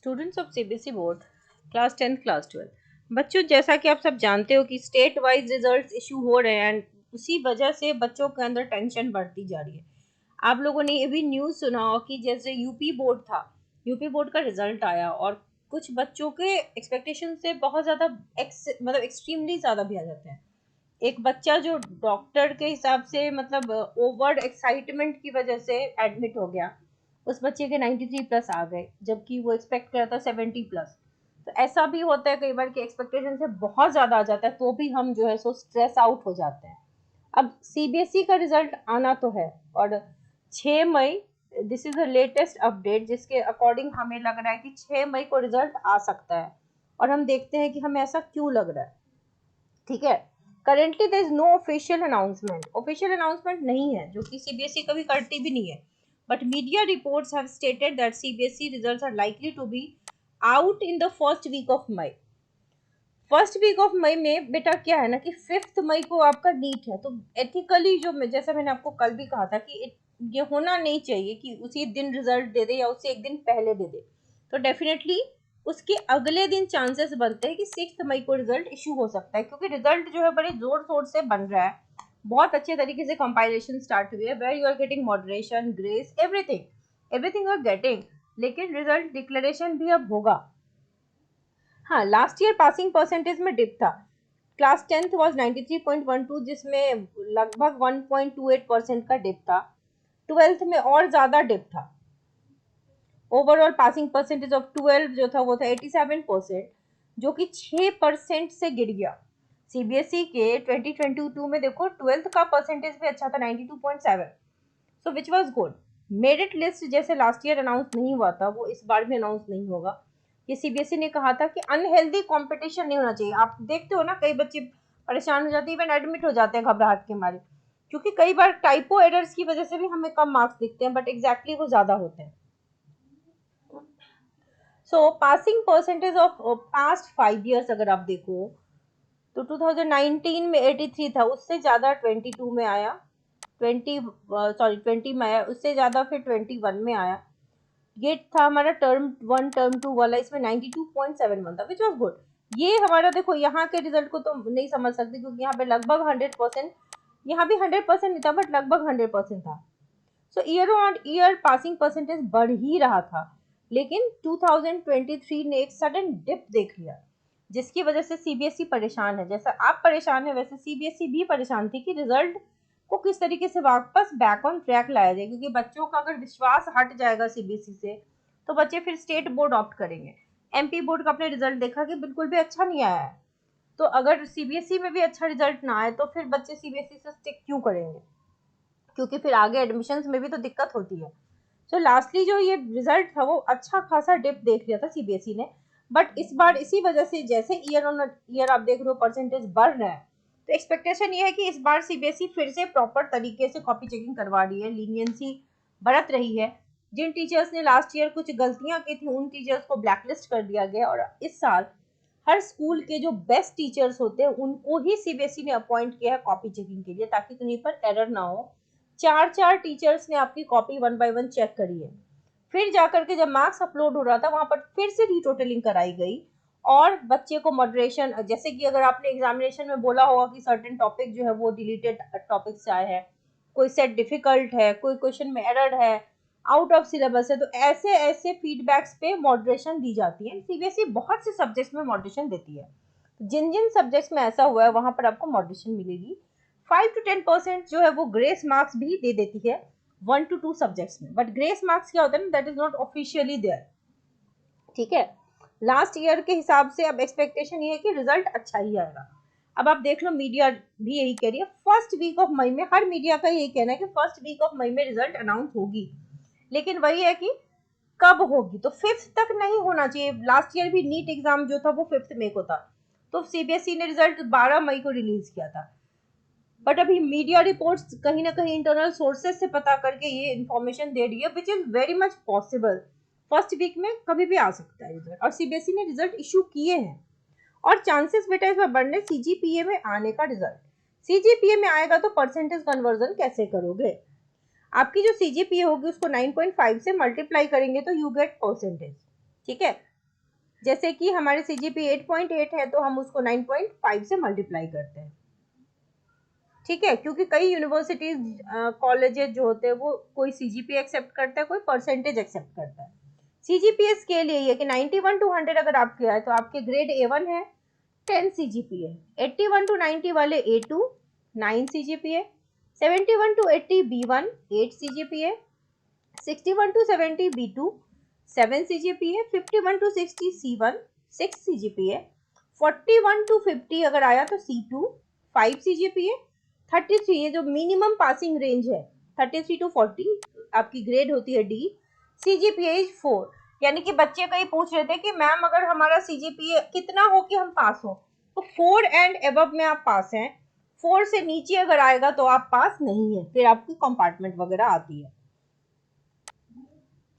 Students of CBSE board class 10 class 12। बच्चों, जैसा कि आप सब जानते हो कि स्टेट वाइज रिजल्ट्स इशू हो रहे हैं एंड उसी वजह से बच्चों के अंदर टेंशन बढ़ती जा रही है। आप लोगों ने ये भी न्यूज़ सुना हो कि जैसे यूपी बोर्ड था, यूपी बोर्ड का रिजल्ट आया और कुछ बच्चों के एक्सपेक्टेशन से बहुत ज़्यादा मतलब एक्सट्रीमली ज़्यादा भी आ जाते हैं। एक बच्चा जो डॉक्टर के हिसाब से मतलब ओवर एक्साइटमेंट की वजह से एडमिट हो गया, उस बच्चे के 93 प्लस आ गए जबकि वो एक्सपेक्ट कर रहा था 70 प्लस। तो ऐसा भी होता है कई बार कि एक्सपेक्टेशन से बहुत ज़्यादा आ जाता है तो भी हम जो है सो स्ट्रेस आउट हो जाते हैं। अब सीबीएसई का रिजल्ट आना तो है और 6 मई, this is the latest update जिसके अकॉर्डिंग हमें लग रहा है कि 6 मई को रिजल्ट आ सकता है। और हम देखते हैं कि हमें ऐसा क्यों लग रहा है। ठीक है, currently there is no official announcement, official announcement नहीं है जो कि सीबीएसई कभी करती भी नहीं है। But media reports have stated that CBSE results are likely to be out in the first week of May. First week of May में बेटा क्या है ना कि 5 मई को आपका नीट है, तो एथिकली जो जैसा मैंने आपको कल भी कहा था कि ये होना नहीं चाहिए कि उसी दिन रिजल्ट दे दे या उससे एक दिन पहले दे दे। तो डेफिनेटली उसके अगले दिन चांसेस बनते हैं कि 6 मई को रिजल्ट इशू हो सकता है, क्योंकि रिजल्ट जो है बड़े जोर शोर से बन रहा है। बहुत अच्छे तरीके से कंपाइलेशन स्टार्ट हुई है, where you are getting moderation, grace, everything everything you are getting. लेकिन रिजल्ट डिक्लेरेशन भी अब होगा। हाँ, लास्ट ईयर पासिंग परसेंटेज में डिप था। क्लास 10th वॉज 93.12 जिसमें लगभग 1.28% का डिप था। 12th में और ज्यादा डिप था। ओवरऑल पासिंग परसेंटेज ऑफ 12 जो था वो था 87%, जो कि 6% से गिर गया। सीबीएसई के 2022 में देखो 12th का परसेंटेज भी अच्छा था 92.7, so which was good. Merit list जैसे लास्ट ईयर अनाउंस नहीं हुआ था वो इस बार भी अनाउंस नहीं होगा। ये सीबीएसई ने कहा था कि अनहेल्दी कंपटीशन नहीं होना चाहिए। आप देखते हो ना कई बच्चे परेशान हो जाते हैं, इवन एडमिट हो जाते हैं घबराहट के मारे, क्योंकि कई बार टाइपो एरर्स की वजह से भी हमें कम मार्क्स दिखते हैं बट एग्जैक्टली वो ज्यादा होते हैं। So passing percentage of past 5 years अगर आप देखो तो 2019 में 83 था, उससे ज्यादा 22 में आया, 20 में आया, उससे ज्यादा फिर 21 में आया। ये था हमारा टर्म 1 टर्म 2 वाला, इसमें 92.71 था विच वॉज गुड। ये हमारा देखो यहाँ के रिजल्ट को तो नहीं समझ सकते क्योंकि यहाँ पे लगभग 100%, यहाँ भी 100% नहीं था बट लगभग 100% था। So year on year passing percentage बढ़ ही रहा था, लेकिन 2023 ने एक सडन डिप देख लिया जिसकी वजह से सीबीएसई परेशान है। जैसा आप परेशान है वैसे सीबीएसई भी परेशान थी कि रिजल्ट को किस तरीके से वापस बैक ऑन ट्रैक लाया जाए, क्योंकि बच्चों का अगर विश्वास हट जाएगा सीबीएसई से तो बच्चे फिर स्टेट बोर्ड ऑप्ट करेंगे। एमपी बोर्ड का अपने रिजल्ट देखा कि बिल्कुल भी अच्छा नहीं आया है, तो अगर सीबीएसई में भी अच्छा रिजल्ट ना आए तो फिर बच्चे सीबीएसई से स्टिक क्यों करेंगे, क्योंकि फिर आगे एडमिशन्स में भी तो दिक्कत होती है। सो लास्टली जो ये रिजल्ट था वो अच्छा खासा डिप देख लिया था सीबीएसई ने। बट इस बार इसी वजह से जैसे ईयर ऑन ईयर आप देख रहे हो परसेंटेज बढ़ रहा है, तो एक्सपेक्टेशन ये है कि इस बार सीबीएसई फिर से प्रॉपर तरीके से कॉपी चेकिंग करवा रही है, लीनियंसी बरत रही है। जिन टीचर्स ने लास्ट ईयर कुछ गलतियां की थी उन टीचर्स को ब्लैकलिस्ट कर दिया गया और इस साल हर स्कूल के जो बेस्ट टीचर्स होते हैं उनको ही सीबीएसई ने अपॉइंट किया है कॉपी चेकिंग के लिए, ताकि कहीं पर एरर ना हो। 4 टीचर्स ने आपकी कॉपी 1 बाय 1 चेक करी है। फिर जाकर के जब मार्क्स अपलोड हो रहा था वहां पर फिर से रीटोटलिंग कराई गई और बच्चे को मॉडरेशन, जैसे कि अगर आपने एग्जामिनेशन में बोला होगा कि सर्टेन टॉपिक जो है वो डिलीटेड टॉपिक से आए हैं, कोई सेट डिफिकल्ट है, कोई क्वेश्चन में एरर है, आउट ऑफ सिलेबस है, तो ऐसे ऐसे फीडबैक्स पे मॉडरेशन दी जाती है। सीबीएसई बहुत से सब्जेक्ट्स में मॉडरेशन देती है, जिन जिन सब्जेक्ट्स में ऐसा हुआ है वहां पर आपको मॉडरेशन मिलेगी। 5 to 10% जो है वो ग्रेस मार्क्स भी दे देती है 1 to 2 सब्जेक्ट्स में, बट ग्रेस मार्क्स क्या होता है ना, that is not officially there. ठीक है, लास्ट ईयर के हिसाब से अब एक्सपेक्टेशन ये है कि रिजल्ट अच्छा ही आएगा। अब आप देख लो मीडिया भी यही कह रही है, फर्स्ट वीक ऑफ मई में, हर मीडिया का यही कहना है कि फर्स्ट वीक ऑफ मई में रिजल्ट अनाउंस होगी। लेकिन वही है कि कब होगी, तो 5th तक नहीं होना चाहिए। लास्ट ईयर भी नीट एग्जाम जो था वो 5th मई को था, तो सीबीएसई ने रिजल्ट 12 मई को रिलीज किया था। बट अभी मीडिया रिपोर्ट्स कहीं ना कहीं इंटरनल सोर्सेज से पता करके ये इन्फॉर्मेशन दे रही है which is very much possible, first week में कभी भी आ सकता है रिजल्ट। और सीबीएसई ने रिजल्ट इशू किए हैं और चांसेस बेटा इसमें बढ़ने सीजीपीए में आने का। रिजल्ट सीजीपीए में आएगा तो परसेंटेज कन्वर्जन कैसे करोगे, आपकी जो सीजीपीए होगी उसको 9.5 से मल्टीप्लाई करेंगे तो यू गेट परसेंटेज। ठीक है, जैसे कि हमारे CGPA 8.8 है तो हम उसको 9.5 से मल्टीप्लाई करते हैं, ठीक है, क्योंकि कई यूनिवर्सिटीज कॉलेजेस जो होते हैं वो कोई CGPA एक्सेप्ट करता है, कोई परसेंटेज एक्सेप्ट करता है। CGPA स्केल यही है कि 91 to 100 अगर आपके आए तो आपके ग्रेड A1 है 10 CGPA, 81 to 90 वाले A2 9 CGPA, 71 to 80 B1 8 CGPA, 61 to 70 B2 7 CGPA, 51 to 60 C1 6 CGPA, 41 to 50 अगर आया तो C2 5 CGPA, 33 ये जो मिनिमम पासिंग रेंज है 33 to 40 आपकी ग्रेड होती है D, CGPA इज 4। यानी कि बच्चे कहीं पूछ रहे थे कि मैम अगर हमारा CGPA कितना हो कि हम पास हो, तो 4 एंड एबव में आप पास हैं, 4 से नीचे अगर आएगा तो आप पास नहीं है, फिर आपकी कंपार्टमेंट वगैरह आती है,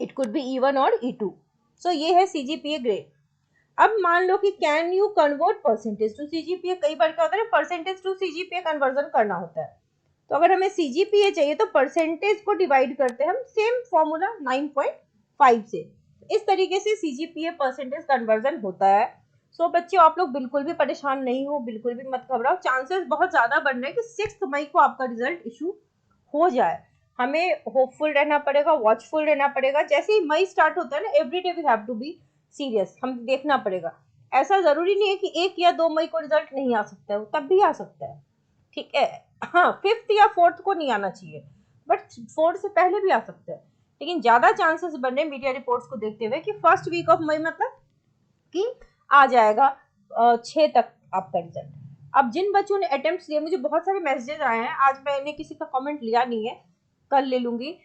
इट कुड बी E1 और E2। सो ये है CGPA ग्रेड। अब मान लो कि can you convert percentage to CGPA, कई बार क्या होता है परसेंटेज टू CGPA कन्वर्जन करना होता है, तो अगर हमें CGPA चाहिए तो परसेंटेज को डिवाइड करते हैं हम सेम फॉर्मूला 9.5 से, इस तरीके से CGPA परसेंटेज कन्वर्जन होता है। सो बच्चों आप लोग बिल्कुल भी परेशान नहीं हो, बिल्कुल भी मत घबराओ, चांसेस बहुत ज्यादा बन रहे हैं कि 6 मई को आपका रिजल्ट इशू हो जाए। हमें होपफुल रहना पड़ेगा, वॉचफुल रहना पड़ेगा, जैसे ही मई स्टार्ट होता है ना every day we have to be serious, हम देखना पड़ेगा। ऐसा जरूरी नहीं है कि 1 या 2 मई को रिजल्ट नहीं आ सकता है, वो तब भी आ सकता है, ठीक है। हाँ 5th या 4th को नहीं आना चाहिए, बट 4th से पहले भी आ सकता है, लेकिन ज्यादा चांसेस बन रहे मीडिया रिपोर्ट्स को देखते हुए कि फर्स्ट वीक ऑफ मई मतलब कि आ जाएगा 6 तक आपका रिजल्ट। अब जिन बच्चों ने अटेम्प्ट लिए, मुझे बहुत सारे मैसेजेस आए हैं, आज मैंने किसी का कमेंट लिया नहीं है, कल ले लूंगी।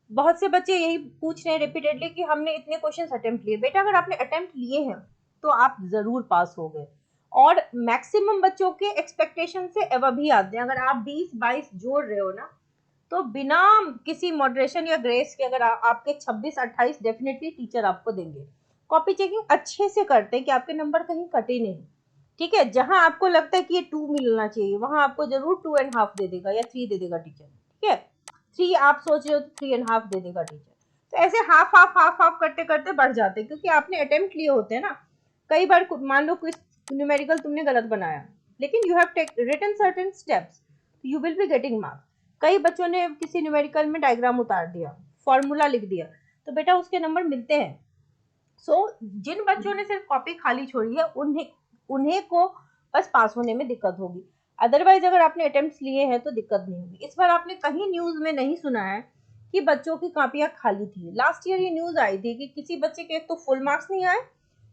बहुत से बच्चे यही पूछ रहे हैं रिपीटेडली कि हमने इतने क्वेश्चंस अटेम्प्ट लिए। बेटा अगर आपने अटेम्प्ट लिए हैं तो आप जरूर पास हो गए, और मैक्सिमम बच्चों के एक्सपेक्टेशन से एवं भी आते हैं। अगर आप 20-22 जोड़ रहे हो ना तो बिना किसी मॉडरेशन या ग्रेस के अगर आपके 26-28 डेफिनेटली टीचर आपको देंगे। कॉपी चेकिंग अच्छे से करते हैं कि आपके नंबर कहीं कटे नहीं, ठीक है। जहां आपको लगता है कि ये 2 मिलना चाहिए वहां आपको जरूर 2.5 दे देगा या 3 दे देगा टीचर, ठीक है। 3 आप सोच रहे हो तो 3.5 दे देगा टीचर। तो ऐसे हाफ हाफ हाफ हाफ करते करते बढ़ जाते हैं, क्योंकि आपने अटेम्प्ट लिए होते हैं ना। कई बार मान लो कुछ न्यूमेरिकल तुमने गलत बनाया, लेकिन you have written certain steps, you will be getting marks. कई बच्चों ने किसी न्यूमेरिकल में डायग्राम उतार दिया, फॉर्मूला लिख दिया, तो बेटा उसके नंबर मिलते हैं। जिन बच्चों ने सिर्फ कॉपी खाली छोड़ी है उन्हें को बस पास होने में दिक्कत होगी, अदरवाइज अगर आपने अटेम्प्ट्स लिए हैं तो दिक्कत नहीं होगी। इस बार आपने कहीं न्यूज में नहीं सुना है कि बच्चों की कॉपियां खाली थी। लास्ट ईयर ये न्यूज आई थी कि किसी बच्चे के एक तो फुल मार्क्स नहीं आए,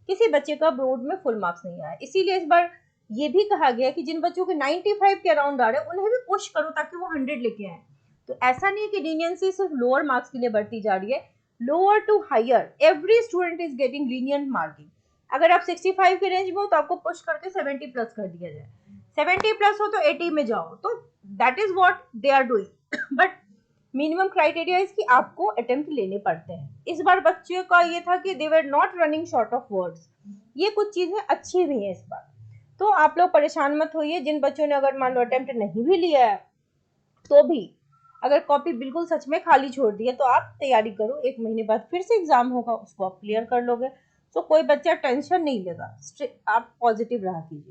किसी बच्चे का बोर्ड में फुल मार्क्स नहीं आया। इसीलिए इस बार ये भी कहा गया कि जिन बच्चों के 95 के अराउंड आ रहे हैं उन्हें भी पुश करो ताकि वो 100 लेके आए। तो ऐसा नहीं है कि लीनियंसी सिर्फ लोअर मार्क्स के लिए बढ़ती जा रही है, lower to higher every student is getting lenient marking. अगर आप 65 के रेंज में हो तो आपको पुश करके 70 प्लस कर दिया जाए, 70 प्लस हो तो 80 में जाओ, तो that is what they are doing. But minimum criteria is कि आपको अटेम्प्ट लेने पड़ते हैं। इस बार बच्चों का ये था कि they were not running short of words, ये कुछ चीजें अच्छी हुई हैं इस बार। तो आप लोग परेशान मत होइए, जिन बच्चों ने अगर मान लो अटेम्प्ट नहीं भी लिया है तो भी अगर कॉपी बिल्कुल सच में खाली छोड़ दी है तो आप तैयारी करो, 1 महीने बाद फिर से एग्जाम होगा, उसको आप क्लियर कर लोगे। तो कोई बच्चा टेंशन नहीं लेगा, आप पॉजिटिव रहा कीजिए।